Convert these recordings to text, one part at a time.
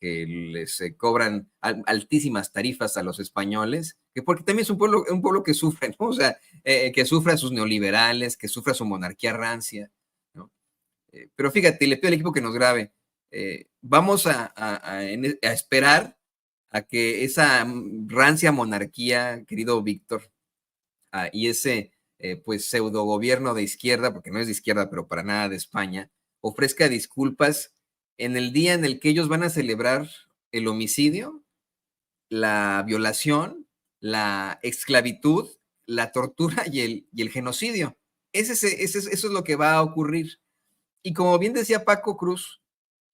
que les cobran altísimas tarifas a los españoles, que porque también es un pueblo que sufre, ¿no? O sea, que sufre a sus neoliberales, que sufre a su monarquía rancia, ¿no? Pero fíjate, le pido al equipo que nos grabe. Vamos a esperar a que esa rancia monarquía, querido Víctor, y ese pues pseudo gobierno de izquierda, porque no es de izquierda, pero para nada de España, ofrezca disculpas en el día en el que ellos van a celebrar el homicidio, la violación, la esclavitud, la tortura y el genocidio. Eso es lo que va a ocurrir. Y como bien decía Paco Cruz,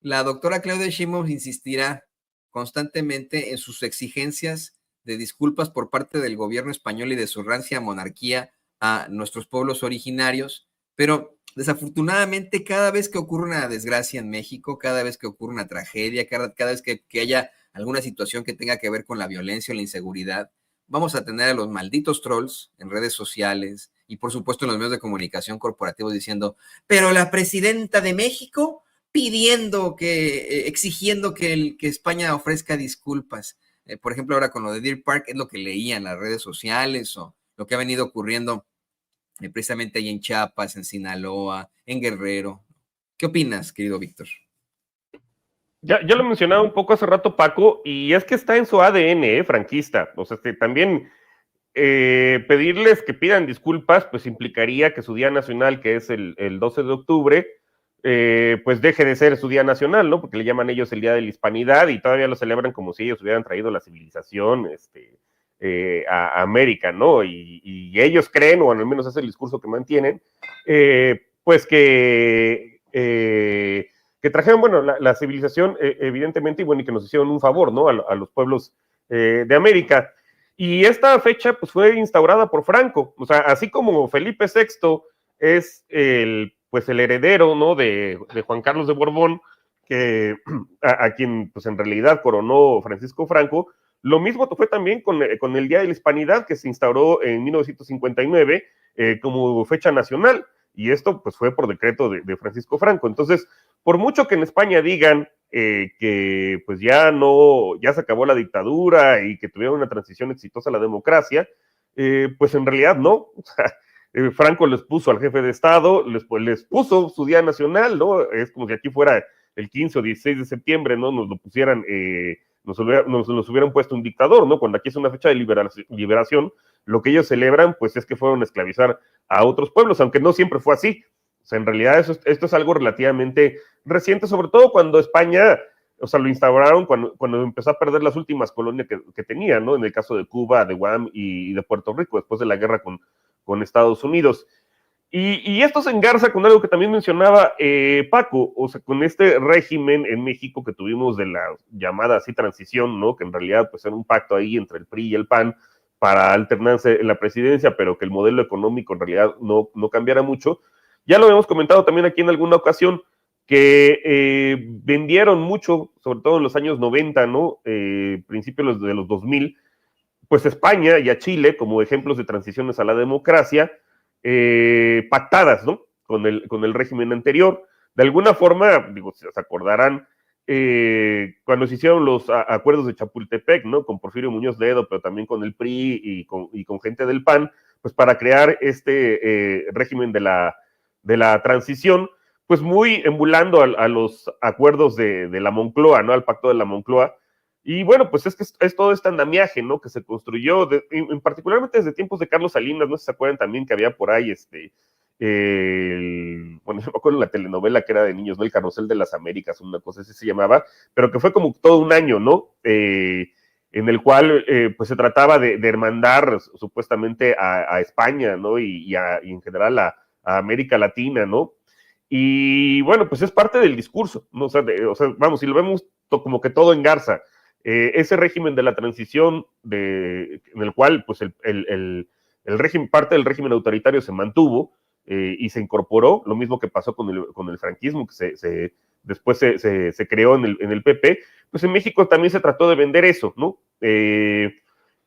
la doctora Claudia Sheinbaum insistirá constantemente en sus exigencias de disculpas por parte del gobierno español y de su rancia monarquía a nuestros pueblos originarios, pero desafortunadamente cada vez que ocurre una desgracia en México, cada vez que ocurre una tragedia, cada vez que haya alguna situación que tenga que ver con la violencia o la inseguridad, vamos a tener a los malditos trolls en redes sociales y por supuesto en los medios de comunicación corporativos diciendo, pero la presidenta de México pidiendo exigiendo que España ofrezca disculpas. Por ejemplo, ahora con lo de Deer Park es lo que leía en las redes sociales o lo que ha venido ocurriendo precisamente ahí en Chiapas, en Sinaloa, en Guerrero. ¿Qué opinas, querido Víctor? Ya lo mencionaba un poco hace rato Paco, y es que está en su ADN, franquista. O sea, que también pedirles que pidan disculpas, pues implicaría que su día nacional, que es el 12 de octubre, pues deje de ser su día nacional, ¿no? Porque le llaman ellos el Día de la Hispanidad y todavía lo celebran como si ellos hubieran traído la civilización a América, ¿no? Y ellos creen, o al menos es el discurso que mantienen, pues que trajeron, bueno, la civilización, evidentemente, y bueno, y que nos hicieron un favor, ¿no? A los pueblos de América. Y esta fecha, pues, fue instaurada por Franco. O sea, así como Felipe VI es pues, el heredero, ¿no? De Juan Carlos de Borbón, que a quien, pues, en realidad coronó Francisco Franco, lo mismo fue también con el Día de la Hispanidad, que se instauró en 1959 como fecha nacional. Y esto, pues, fue por decreto de Francisco Franco. Entonces, por mucho que en España digan que pues ya se acabó la dictadura y que tuvieron una transición exitosa a la democracia, pues en realidad no. O sea, Franco les puso al jefe de Estado, les puso su día nacional, ¿no? Es como si aquí fuera el 15 o 16 de septiembre, ¿no? Nos lo pusieran, nos hubieran puesto un dictador, ¿no? Cuando aquí es una fecha de liberación, lo que ellos celebran, pues es que fueron a esclavizar a otros pueblos, aunque no siempre fue así. O sea, en realidad esto es algo relativamente reciente, sobre todo cuando España, o sea, lo instauraron cuando empezó a perder las últimas colonias que tenía, ¿no? En el caso de Cuba, de Guam y de Puerto Rico, después de la guerra con Estados Unidos. Y esto se engarza con algo que también mencionaba Paco, o sea, con este régimen en México que tuvimos de la llamada así transición, ¿no? Que en realidad pues era un pacto ahí entre el PRI y el PAN para alternarse en la presidencia, pero que el modelo económico en realidad no cambiara mucho. Ya lo hemos comentado también aquí en alguna ocasión, que vendieron mucho, sobre todo en los años 90, ¿no? Principios de los 2000, pues a España y a Chile como ejemplos de transiciones a la democracia, pactadas, ¿no? Con el régimen anterior. De alguna forma, digo, se acordarán, cuando se hicieron los acuerdos de Chapultepec, ¿no? Con Porfirio Muñoz Ledo, pero también con el PRI y con gente del PAN, pues para crear este régimen de la transición, pues muy emulando a los acuerdos de la Moncloa, ¿no? Al pacto de la Moncloa. Y bueno, pues es que es todo este andamiaje, ¿no? Que se construyó, particularmente desde tiempos de Carlos Salinas, ¿no? Se acuerdan también que había por ahí, bueno, yo me acuerdo de la telenovela que era de niños, ¿no? El Carrusel de las Américas, una cosa así se llamaba, pero que fue como todo un año, ¿no? En el cual, pues se trataba de hermandar supuestamente a España, ¿no? Y en general a América Latina, ¿no? Y bueno, pues es parte del discurso, ¿no? O sea, vamos, si lo vemos como que todo engarza. Ese régimen de la transición, en el cual pues el régimen, parte del régimen autoritario se mantuvo y se incorporó, lo mismo que pasó con el franquismo, que después se creó en el PP, pues en México también se trató de vender eso, ¿no?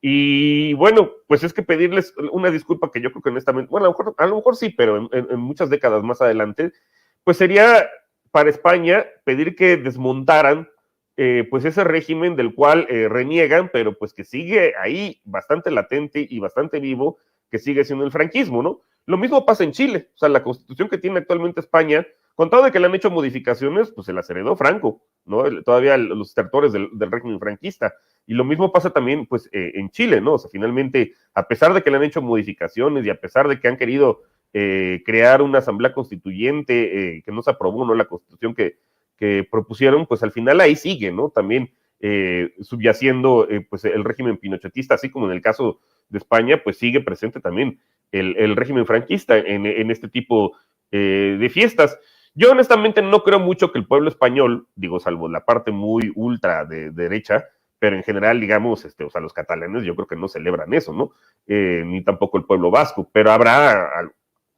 Y bueno, pues es que pedirles una disculpa que yo creo que honestamente, bueno, a lo mejor sí, pero en muchas décadas más adelante, pues sería para España pedir que desmontaran pues ese régimen del cual reniegan, pero pues que sigue ahí bastante latente y bastante vivo, que sigue siendo el franquismo, ¿no? Lo mismo pasa en Chile, o sea, la constitución que tiene actualmente España, con todo de que le han hecho modificaciones, pues se las heredó Franco, ¿no? Todavía los estertores del régimen franquista. Y lo mismo pasa también, pues, en Chile, ¿no? O sea, finalmente, a pesar de que le han hecho modificaciones y a pesar de que han querido crear una asamblea constituyente que no se aprobó, ¿no? La constitución que propusieron, pues al final ahí sigue, ¿no? También subyaciendo pues el régimen pinochetista, así como en el caso de España, pues sigue presente también el régimen franquista en este tipo de fiestas. Yo honestamente no creo mucho que el pueblo español, digo, salvo la parte muy ultra de derecha, pero en general, digamos, o sea, los catalanes yo creo que no celebran eso, ¿no? Ni tampoco el pueblo vasco, pero habrá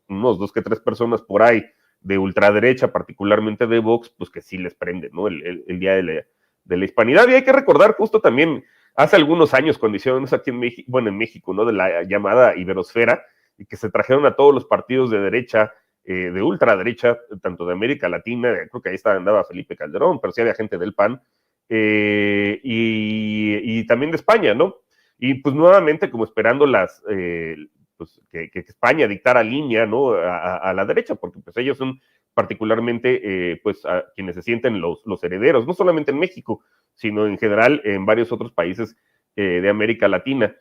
unos 2 que 3 personas por ahí de ultraderecha, particularmente de Vox, pues que sí les prende, ¿no? El día de la hispanidad. Y hay que recordar justo también hace algunos años cuando hicieron eso aquí en México, bueno, en México, ¿no? De la llamada Iberosfera, y que se trajeron a todos los partidos de derecha, de ultraderecha, tanto de América Latina, creo que ahí andaba Felipe Calderón, pero sí había gente del PAN, y también de España, ¿no? Y pues nuevamente como esperando pues, que España dictara línea, ¿no? A la derecha, porque pues ellos son particularmente pues quienes se sienten los herederos, no solamente en México, sino en general en varios otros países de América Latina.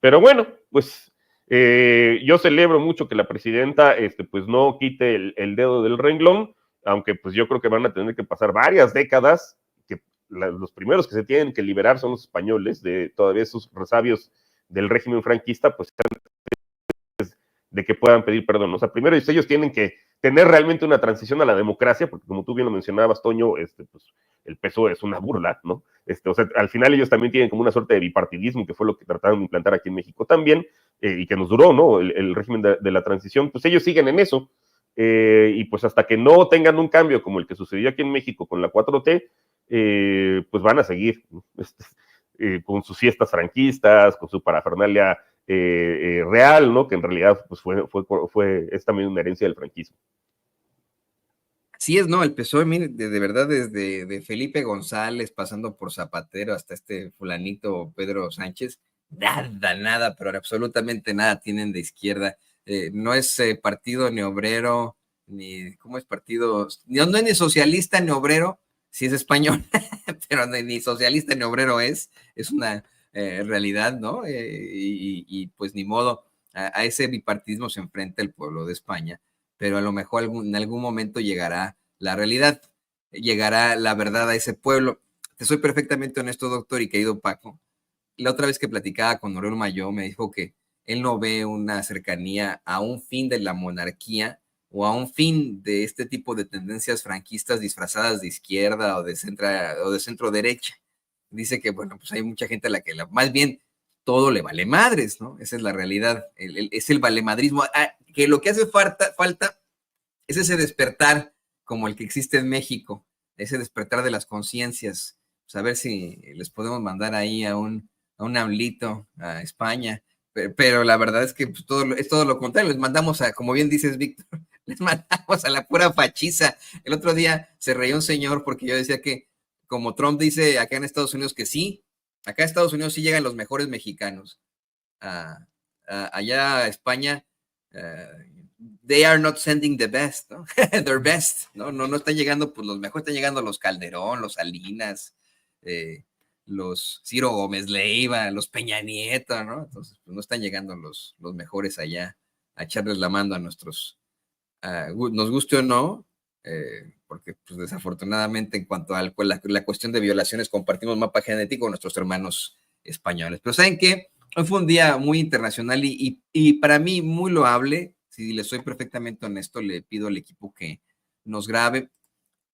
Pero bueno, pues yo celebro mucho que la presidenta pues no quite el dedo del renglón, aunque pues yo creo que van a tener que pasar varias décadas, que los primeros que se tienen que liberar son los españoles de todavía esos resabios del régimen franquista, pues de que puedan pedir perdón. O sea, primero ellos tienen que tener realmente una transición a la democracia, porque como tú bien lo mencionabas, Toño, pues el PSOE es una burla, ¿no? O sea, al final ellos también tienen como una suerte de bipartidismo, que fue lo que trataron de implantar aquí en México también, y que nos duró, ¿no? El régimen de la transición, pues ellos siguen en eso, y pues hasta que no tengan un cambio como el que sucedió aquí en México con la 4T, pues van a seguir, ¿no? Con sus fiestas franquistas, con su parafernalia real, ¿no? Que en realidad pues es también una herencia del franquismo. Así es, ¿no? El PSOE, mire, de verdad, desde de Felipe González, pasando por Zapatero hasta este fulanito Pedro Sánchez, nada, pero absolutamente nada tienen de izquierda. No es partido ni obrero, ni, ¿cómo es partido? No es ni socialista ni obrero, si es español, pero ni socialista ni obrero es una realidad, ¿no? Y pues ni modo, a ese bipartidismo se enfrenta el pueblo de España, pero a lo mejor en algún momento llegará la realidad, llegará la verdad a ese pueblo. Te soy perfectamente honesto, doctor y querido Paco. La otra vez que platicaba con Aurelio Mayo, me dijo que él no ve una cercanía a un fin de la monarquía o a un fin de este tipo de tendencias franquistas disfrazadas de izquierda o de centro derecha. Dice que, bueno, pues hay mucha gente a la que más bien todo le vale madres, ¿no? Esa es la realidad, es el valemadrismo, que lo que hace falta es ese despertar como el que existe en México, ese despertar de las conciencias, pues a ver si les podemos mandar ahí a un AMLito a España, pero la verdad es que pues, es todo lo contrario, les mandamos a, como bien dices, Víctor, les mandamos a la pura fachiza. El otro día se reía un señor porque yo decía que, como Trump dice acá en Estados Unidos que sí, acá en Estados Unidos sí llegan los mejores mexicanos, allá a España, they are not sending the best, ¿no? Their best, ¿no? No están llegando, pues los mejores están llegando los Calderón, los Salinas, los Ciro Gómez Leiva, los Peña Nieto, ¿no? Entonces, pues no están llegando los mejores allá a echarles la mano a nuestros, nos guste o no, porque pues desafortunadamente en cuanto a la cuestión de violaciones compartimos mapa genético con nuestros hermanos españoles. Pero ¿saben qué? Hoy fue un día muy internacional y para mí muy loable. Si le soy perfectamente honesto, le pido al equipo que nos grabe.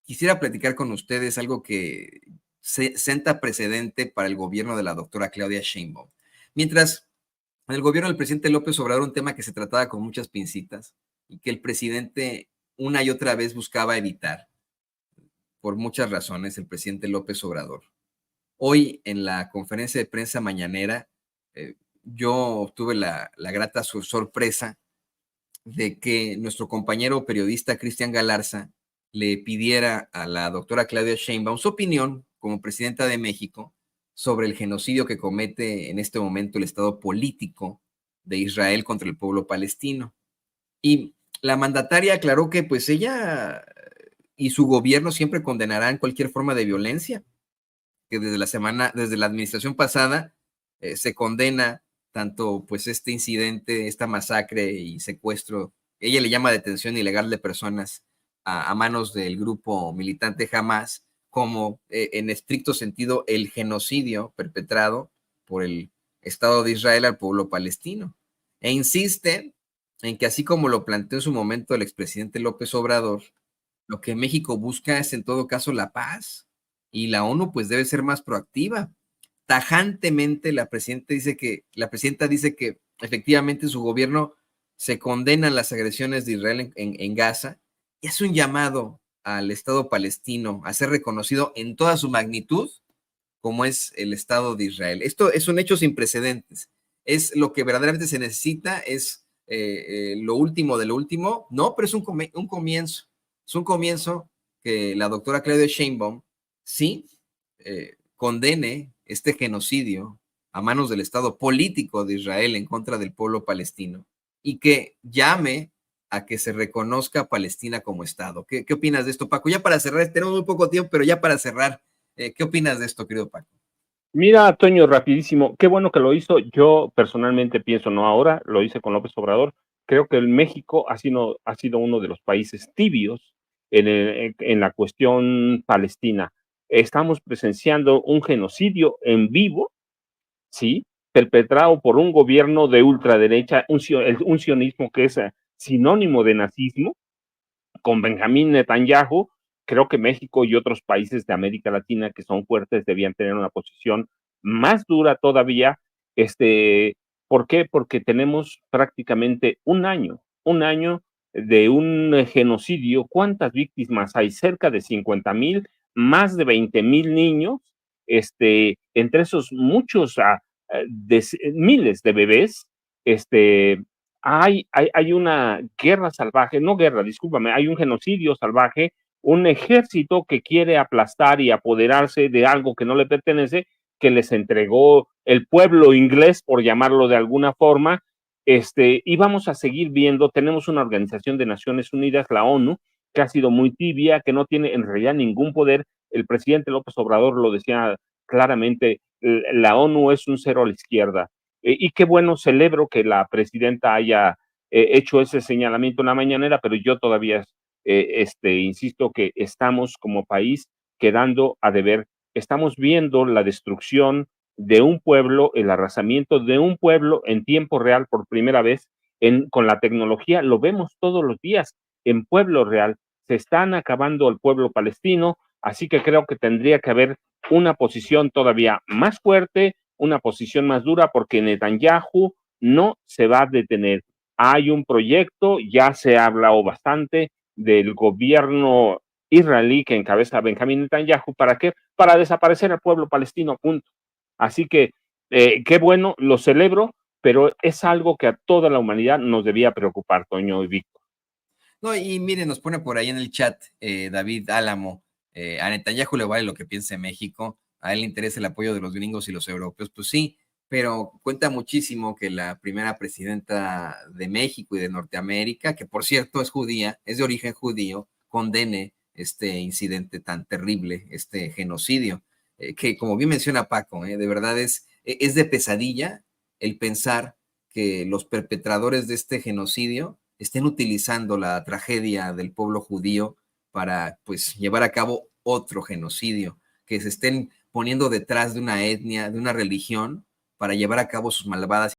Quisiera platicar con ustedes algo que senta precedente para el gobierno de la doctora Claudia Sheinbaum. Mientras en el gobierno del presidente López Obrador, un tema que se trataba con muchas pincitas y que el presidente una y otra vez buscaba evitar, por muchas razones, el presidente López Obrador. Hoy, en la conferencia de prensa mañanera, yo obtuve la grata sorpresa de que nuestro compañero periodista Cristian Galarza le pidiera a la doctora Claudia Sheinbaum su opinión como presidenta de México sobre el genocidio que comete en este momento el Estado político de Israel contra el pueblo palestino. Y la mandataria aclaró que pues ella y su gobierno siempre condenarán cualquier forma de violencia, que desde la administración pasada se condena tanto pues este incidente, esta masacre y secuestro, ella le llama detención ilegal de personas a manos del grupo militante Hamas, como en estricto sentido el genocidio perpetrado por el Estado de Israel al pueblo palestino. E insiste en que así como lo planteó en su momento el expresidente López Obrador, lo que México busca es en todo caso la paz y la ONU pues debe ser más proactiva. Tajantemente la presidenta dice que efectivamente su gobierno se condenan las agresiones de Israel en Gaza y hace un llamado al Estado palestino a ser reconocido en toda su magnitud como es el Estado de Israel. Esto es un hecho sin precedentes. Es lo que verdaderamente se necesita, es lo último de lo último. No, pero es un comienzo. Es un comienzo que la doctora Claudia Sheinbaum sí condene este genocidio a manos del Estado político de Israel en contra del pueblo palestino y que llame a que se reconozca a Palestina como Estado. ¿Qué opinas de esto, Paco? Ya para cerrar, tenemos muy poco tiempo, pero ya para cerrar, ¿qué opinas de esto, querido Paco? Mira, Toño, rapidísimo, qué bueno que lo hizo. Yo personalmente pienso, no ahora, lo hice con López Obrador. Creo que el México ha sido uno de los países tibios en la cuestión palestina. Estamos presenciando un genocidio en vivo, ¿sí? Perpetrado por un gobierno de ultraderecha, un sionismo que es sinónimo de nazismo, con Benjamín Netanyahu. Creo que México y otros países de América Latina que son fuertes debían tener una posición más dura todavía. ¿Por qué? Porque tenemos prácticamente un año de un genocidio. ¿Cuántas víctimas hay? Cerca de 50,000, más de 20,000 niños, entre esos muchos miles de bebés. Hay una guerra salvaje, no guerra, discúlpame, hay un genocidio salvaje, un ejército que quiere aplastar y apoderarse de algo que no le pertenece, que les entregó el pueblo inglés, por llamarlo de alguna forma. Y vamos a seguir viendo. Tenemos una organización de Naciones Unidas, la ONU, que ha sido muy tibia, que no tiene en realidad ningún poder. El presidente López Obrador lo decía claramente, la ONU es un cero a la izquierda. Y qué bueno, celebro que la presidenta haya hecho ese señalamiento en la mañanera, pero yo todavía insisto que estamos como país quedando a deber. Estamos viendo la destrucción de un pueblo, el arrasamiento de un pueblo en tiempo real por primera vez. Con la tecnología lo vemos todos los días en pueblo real. Se están acabando el pueblo palestino, así que creo que tendría que haber una posición todavía más fuerte, una posición más dura, porque Netanyahu no se va a detener. Hay un proyecto, ya se ha hablado bastante del gobierno israelí que encabeza Benjamín Netanyahu. ¿Para qué? Para desaparecer al pueblo palestino, punto. Así que qué bueno, lo celebro, pero es algo que a toda la humanidad nos debía preocupar, Toño y Víctor. No, y miren, nos pone por ahí en el chat David Álamo, a Netanyahu le vale lo que piense México, a él le interesa el apoyo de los gringos y los europeos, pues sí, pero cuenta muchísimo que la primera presidenta de México y de Norteamérica, que por cierto es judía, es de origen judío, condene este incidente tan terrible, este genocidio, que como bien menciona Paco, de verdad es de pesadilla el pensar que los perpetradores de este genocidio estén utilizando la tragedia del pueblo judío para pues llevar a cabo otro genocidio, que se estén poniendo detrás de una etnia, de una religión, para llevar a cabo sus malvadas